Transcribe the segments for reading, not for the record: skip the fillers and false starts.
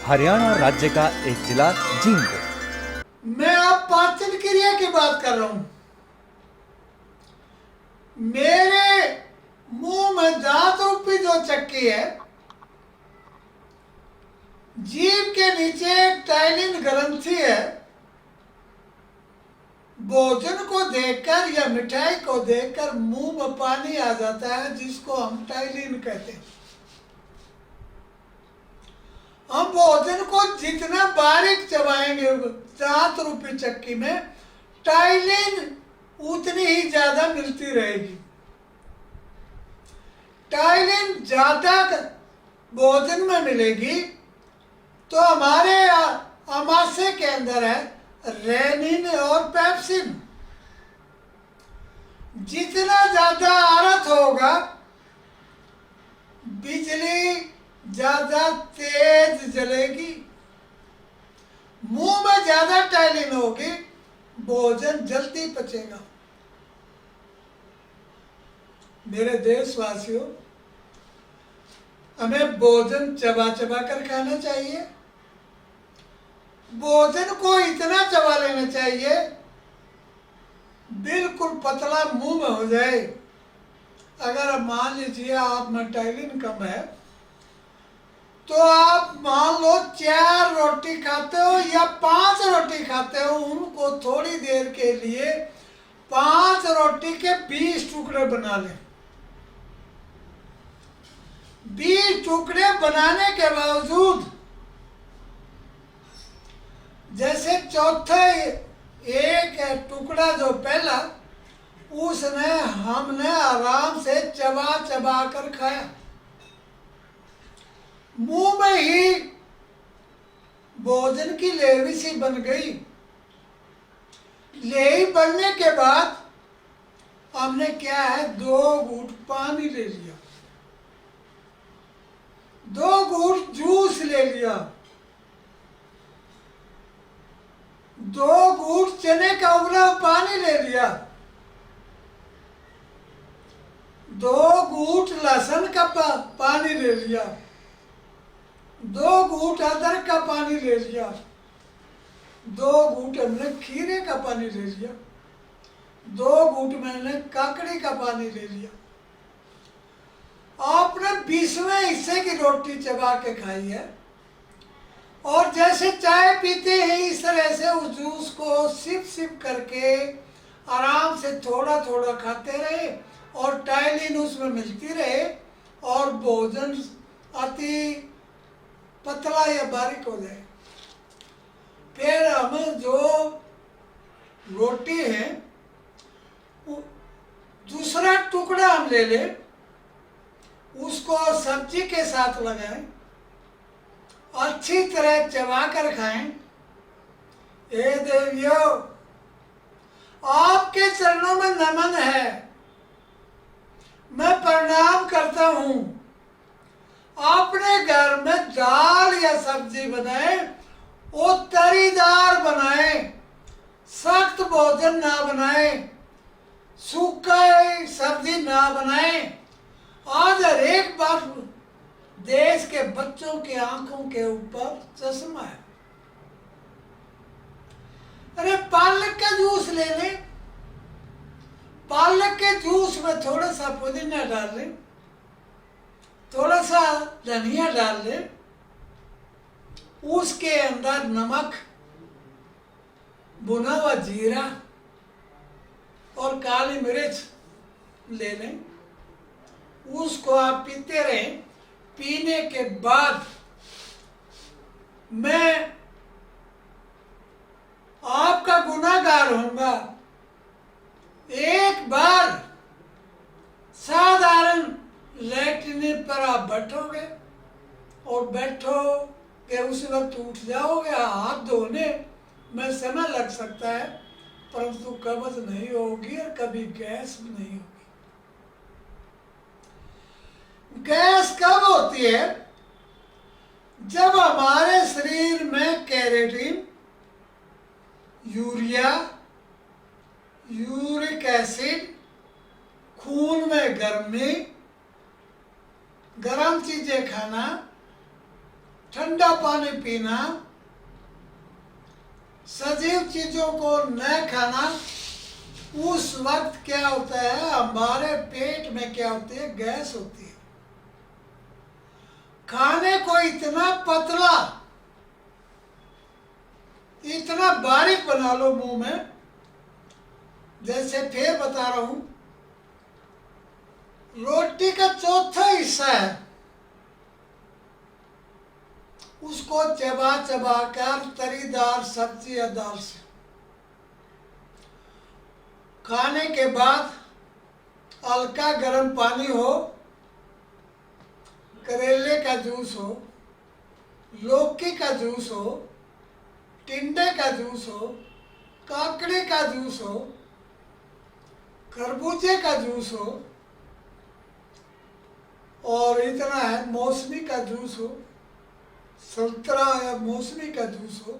हरियाणा राज्य का एक जिला जींद। मैं अब पाचन क्रिया की बात कर रहा हूं। मेरे मुंह में दांत रूपी जो चक्की है, जीभ के नीचे एक टाइलिन ग्रंथि है। भोजन को देखकर या मिठाई को देखकर मुंह में पानी आ जाता है, जिसको हम टाइलिन कहते हैं। हम भोजन को जितना बारीक चबाएंगे दांत रूपी चक्की में, टाइलिन उतनी ही ज्यादा मिलती रहेगी। टाइलिन ज्यादा भोजन में मिलेगी तो हमारे आमाशय के अंदर है रेनिन और पेप्सिन। जितना ज्यादा आरत होगा, बिजली ज्यादा तेज जलेगी। मुंह में ज्यादा टाइलिन होगी, भोजन जल्दी पचेगा। मेरे देशवासियों, हमें भोजन चबा चबा कर खाना चाहिए। भोजन को इतना चबा लेना चाहिए बिल्कुल पतला मुंह में हो जाए। अगर मान लीजिए आप में टाइलिन कम है तो आप मान लो 4 रोटी खाते हो या 5 रोटी खाते हो, उनको थोड़ी देर के लिए 5 रोटी के 20 टुकड़े बना लें। 20 टुकड़े बनाने के बावजूद जैसे चौथे एक टुकड़ा जो पहला, उसने हमने आराम से चबा चबा कर खाया। मुंह में ही भोजन की लेवी सी बन गई। लेवी बनने के बाद हमने क्या है, 2 घूंट पानी ले लिया, 2 घूंट जूस ले लिया, 2 घूंट चने का उबला पानी ले लिया, 2 घूंट लहसुन का पानी ले लिया, 2 घूंट अदरक का पानी ले लिया, 2 घूंट हमने खीरे का पानी ले लिया, 2 घूंट मैंने काकड़ी का पानी ले लिया। आपने 20वें हिस्से की रोटी चबा के खाई है और जैसे चाय पीते हैं इस तरह से उस जूस को सिप सिप करके आराम से थोड़ा थोड़ा खाते रहे और टाइलिन उसमें मिलती रहे और भोजन अति पतला या बारीक हो जाए। फिर हम जो रोटी है दूसरा टुकड़ा हम ले लें, उसको सब्जी के साथ लगाएं, अच्छी तरह चबा कर खाएं। हे देवियों, आपके चरणों में नमन है, मैं प्रणाम करता हूं। अपने घर में दाल या सब्जी बनाए, वो तरीदार बनाए, सख्त भोजन ना बनाए, सूखा सब्जी ना बनाए। आज हर एक बार देश के बच्चों की आंखों के ऊपर चश्मा है। अरे पालक का जूस ले लें, पालक के जूस में थोड़ा सा पुदीना डाल लें, थोड़ा सा धनिया डाल लें, उसके अंदर नमक, भुना हुआ जीरा और काली मिर्च ले लें, उसको आप पीते रहें। पीने के बाद मैं आपका गुनाहगार होऊंगा। एक बार साधारण लेटरिन पर आप बैठोगे और बैठो के उस वक्त उठ जाओगे, हाथ धोने में समय लग सकता है, परंतु कब्ज नहीं होगी और कभी गैस भी नहीं होगी। गैस कब होती है? जब हमारे शरीर में केराटिन, यूरिया, यूरिक एसिड, खून में गर्मी, गर्म चीजें खाना, ठंडा पानी पीना, सजीव चीजों को न खाना, उस वक्त क्या होता है, हमारे पेट में क्या होती है, गैस होती है। खाने को इतना पतला, इतना बारीक बना लो मुंह में, जैसे फिर बता रहा हूं, रोटी का चौथा हिस्सा है, उसको चबा चबा कर तरीदार सब्जी या दाल से खाने के बाद हल्का गर्म पानी हो, करेले का जूस हो, लौकी का जूस हो, टिंडे का जूस हो, काकड़ी का जूस हो, खरबूजे का जूस हो, और इतना है मौसमी का जूस हो, संतरा या मौसमी का जूस हो,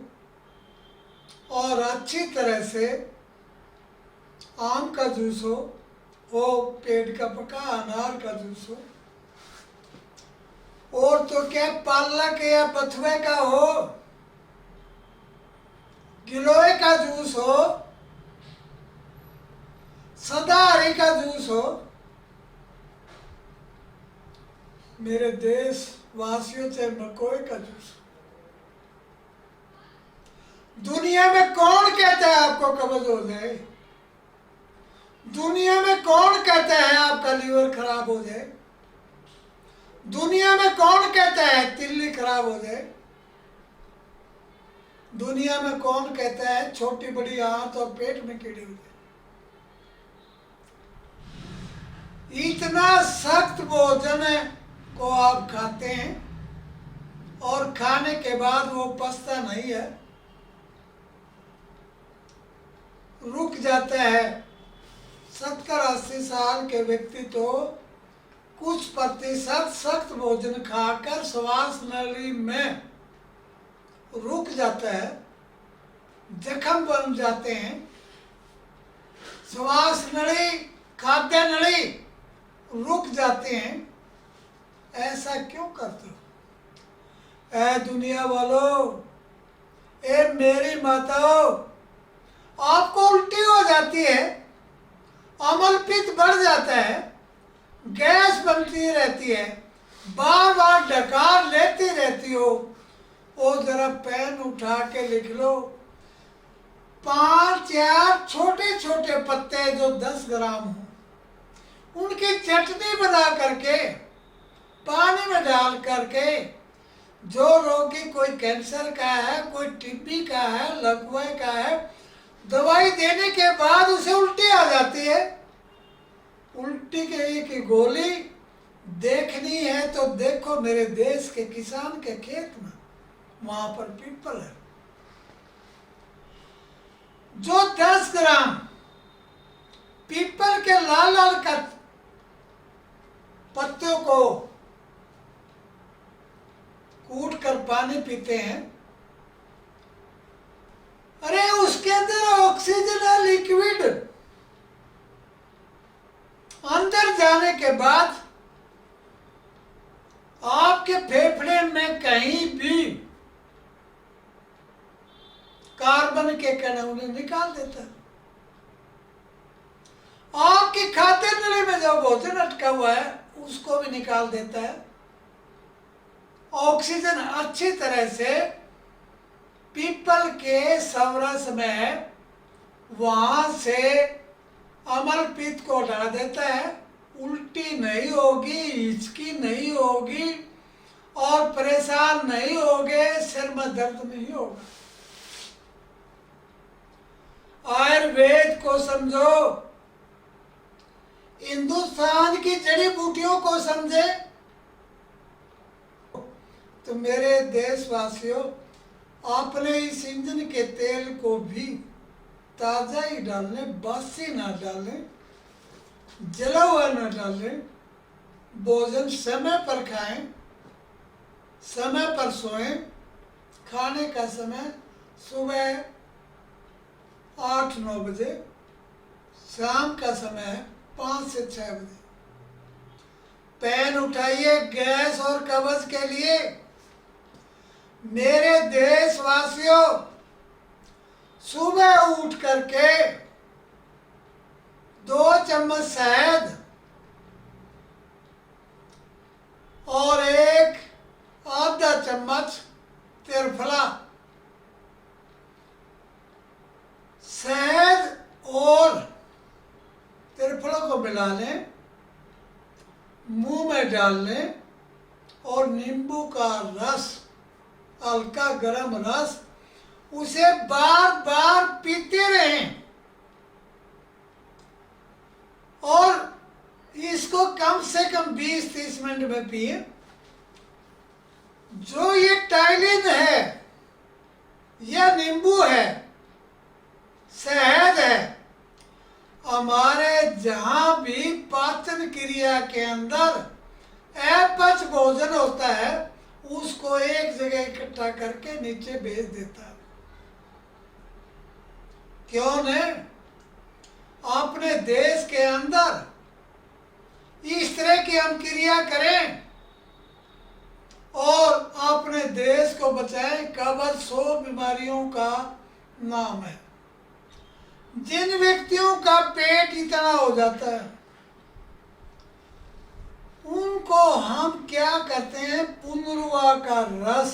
और अच्छी तरह से आम का जूस हो, वो पेड़ का पका अनार का जूस हो, और तो क्या पालक या बथुए का हो, गिलोय का जूस हो, सदाहरी का जूस हो। मेरे देश वासियों से मकोई का जूस। दुनिया में कौन कहता है आपको कब्ज हो जाए? दुनिया में कौन कहता है आपका लीवर खराब हो जाए? दुनिया में कौन कहता है तिल्ली खराब हो जाए? दुनिया में कौन कहता है छोटी बड़ी आंत और पेट में कीड़े हो जाए? इतना सख्त भोजन को आप खाते हैं और खाने के बाद वो पचता नहीं है, रुक जाता है। 70-80 साल के व्यक्ति तो कुछ प्रतिशत सख्त भोजन खाकर श्वास नली में रुक जाता है, जख्म बन जाते हैं। श्वास नली, खाद्य नली रुक जाते हैं। ऐसा क्यों करते हो? ऐ दुनिया वालों, ए मेरी माताओं, आपको उल्टी हो जाती है, अम्ल पित्त बढ़ जाता है, गैस बनती रहती है, बार बार डकार लेती रहती हो। वो जरा पेन उठा के लिख लो, 5 या छोटे छोटे पत्ते जो 10 ग्राम हो, उनकी चटनी बना करके पानी में डाल करके, जो रोगी कोई कैंसर का है, कोई टीबी का है, लकवे का है, दवाई देने के बाद उसे उल्टी आ जाती है। उल्टी की गोली देखनी है तो देखो मेरे देश के किसान के खेत में, वहां पर पीपल है जो 10 ग्राम पीपल के लाल लाल का पत्तों को कूट कर पानी पीते हैं। अरे उसके अंदर ऑक्सीजन है, लिक्विड। अंदर जाने के बाद आपके फेफड़े में कहीं भी कार्बन के कण उन्हें निकाल देता है। आपकी खाद्य नली में जो भोजन अटका हुआ है उसको भी निकाल देता है। ऑक्सीजन अच्छी तरह से पीपल के सवरस में वहां से अम्ल पित्त को हटा देता है। उल्टी नहीं होगी, हिचकी नहीं होगी और परेशान नहीं होगे, सिर में दर्द नहीं होगा। आयुर्वेद को समझो, हिंदुस्तान की जड़ी बूटियों को समझे। तो मेरे देशवासियों, अपने इस इंजन के तेल को भी ताजा ही डालें, बासी ना डालें, जला हुआ ना डालें। भोजन समय पर खाएं, समय पर सोएं। खाने का समय सुबह 8-9 बजे, शाम का समय 5 से 6 बजे। पेन उठाइए गैस और कब्ज के लिए। मेरे देशवासियों, सुबह उठ करके 2 चम्मच शहद और 1 आधा चम्मच त्रिफला, शहद और त्रिफला को मिला लें, मुंह में डाल लें और नींबू का रस, हल्का गरम रस, उसे बार बार पीते रहें और इसको कम से कम 20-30 मिनट में पिए। जो ये टाइलिन है या नींबू है, शहद है, हमारे जहां भी पाचन क्रिया के अंदर अपच भोजन होता है उसको एक जगह इकट्ठा करके नीचे भेज देता है। क्यों नहीं? अपने देश के अंदर इस तरह की हम क्रिया करें और अपने देश को बचाएं। कब्ज 100 बीमारियों का नाम है। जिन व्यक्तियों का पेट इतना हो जाता है उनको हम क्या करते हैं, पुनरुआ का रस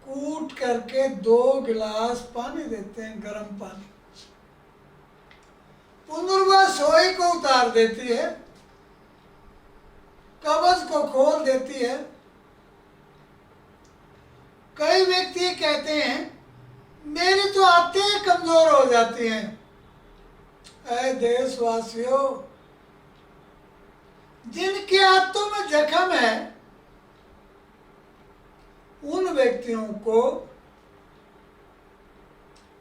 कूट करके 2 गिलास पानी देते हैं, गर्म पानी। पुनरुआ सोई को उतार देती है, कब्ज को खोल देती है। कई व्यक्ति कहते हैं मेरी तो आंतें कमजोर हो जाती हैं। ऐ देशवासियों, जिनके आंतों में जख्म है उन व्यक्तियों को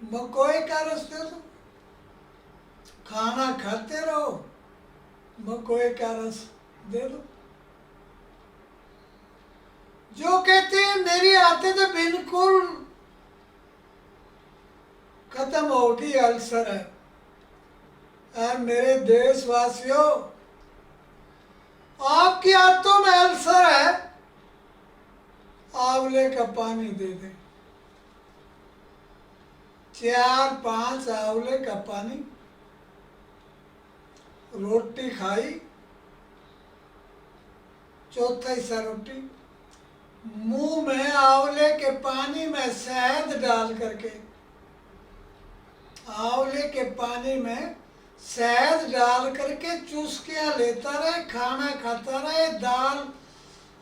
मकोई का रस दे दो। खाना खाते रहो, मकोई का रस दे दो। जो कहते हैं मेरी आंतें तो बिल्कुल खत्म होगी, अल्सर है। मेरे देशवासियों, आपकी आंतों में अल्सर है, आंवले का पानी दे दें। 4-5 आंवले का पानी, रोटी खाई, चौथा हिस्सा रोटी, मुंह में आंवले के पानी में शहद डाल करके, आंवले के पानी में शहद डाल करके चुस्कियां लेता रहे, खाना खाता रहे, दाल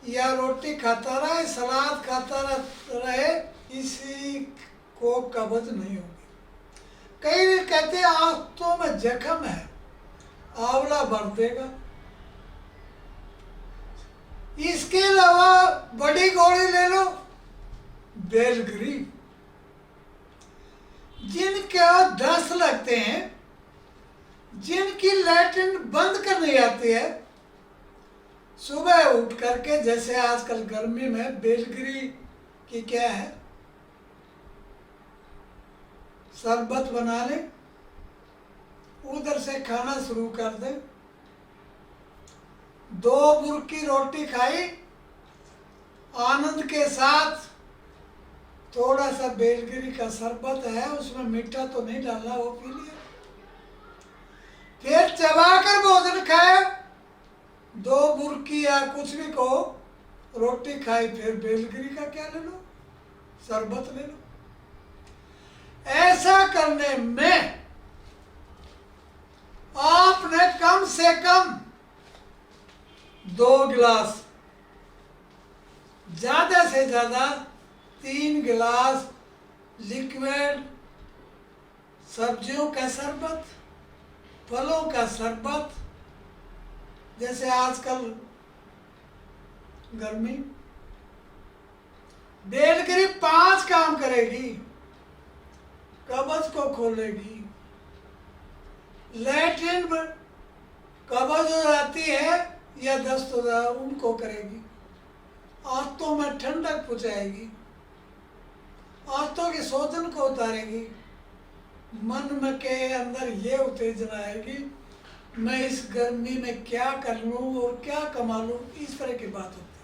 या रोटी खाता रहे, सलाद खाता रहे, इसी को कब्ज नहीं होगी। कई कहते हैं आंतों में जख्म है, आंवला भर देगा। इसके अलावा बड़ी गोली ले लो, बेलगिरी। जिनके दस्त लगते हैं, जिनकी लैट्रिन बंद करनी आती है, सुबह उठ करके, जैसे आजकल गर्मी में बेलगिरी की क्या है, शरबत बना लें, उधर से खाना शुरू कर दें। 2 बुर्की रोटी खाई, आनंद के साथ थोड़ा सा बेलगिरी का शरबत है, उसमें मीठा तो नहीं डाला, वो पी लिया। फिर चबाकर भोजन खाए, 2 बुर्की या कुछ भी कहो, रोटी खाई, फिर बेलगिरी का क्या ले लो, शरबत ले लो। ऐसा करने में आपने कम से कम 2 गिलास, ज्यादा से ज्यादा 3 गिलास लिक्विड सब्जियों का शरबत, फलों का शरबत, जैसे आजकल गर्मी, बेलगिरी 5 काम करेगी। कब्ज को खोलेगी, लैट्रिन कब्ज हो जाती है या दस्त हो जाए उनको करेगी, आंतों में ठंडक पहुंचाएगी, आंतों के सोजन को उतारेगी, मन में के अंदर ये उत्तेजना आएगी मैं इस गर्मी में क्या कर लूँ और क्या कमा लूँ, इस तरह की बात होती है।